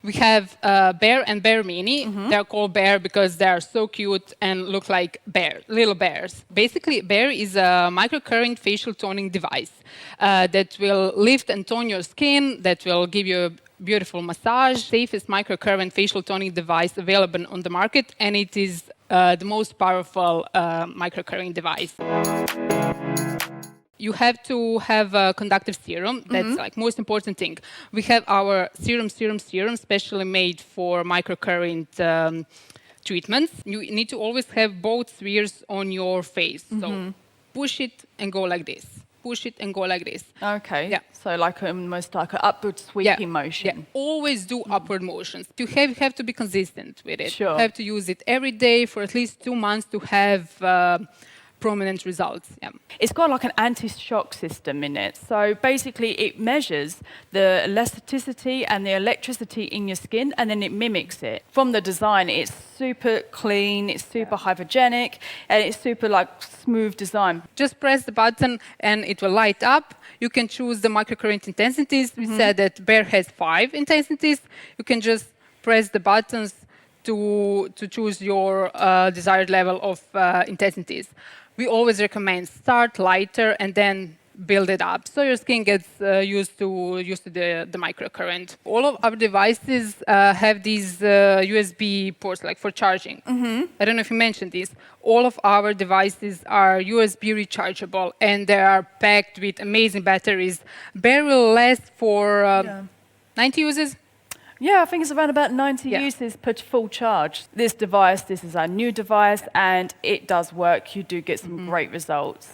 We have Bear and Bear Mini. They're called Bear because they are so cute and look like little bears. Basically, Bear is a microcurrent facial toning device that will lift and tone your skin, that will give you a beautiful massage. Safest microcurrent facial toning device available on the market, and it is the most powerful microcurrent device. You have to have a conductive serum. That's like most important thing. We have our serum, specially made for microcurrent treatments. You need to always have both spheres on your face. So push it and go like this. Push it and go like this. Okay. Yeah. So like almost like an upward sweeping motion. Yeah. Always do upward motions. You have to be consistent with it. Sure. You have to use it every day for at least 2 months to have prominent results. Yeah. It's got like an anti-shock system in it. So basically it measures the elasticity and the electricity in your skin, and then it mimics it. From the design, it's super clean, it's super hypergenic, and it's super like smooth design. Just press the button and it will light up. You can choose the microcurrent intensities. We said that Bear has 5 intensities. You can just press the buttons to choose your desired level of intensities. We always recommend start lighter and then build it up, so your skin gets used to the microcurrent. All of our devices have these USB ports, like for charging. I don't know if you mentioned this. All of our devices are USB rechargeable, and they are packed with amazing batteries. Bear will last for 90 uses. Yeah, I think it's around about 90 uses per full charge. This device, this is our new device, and it does work. You do get some great results.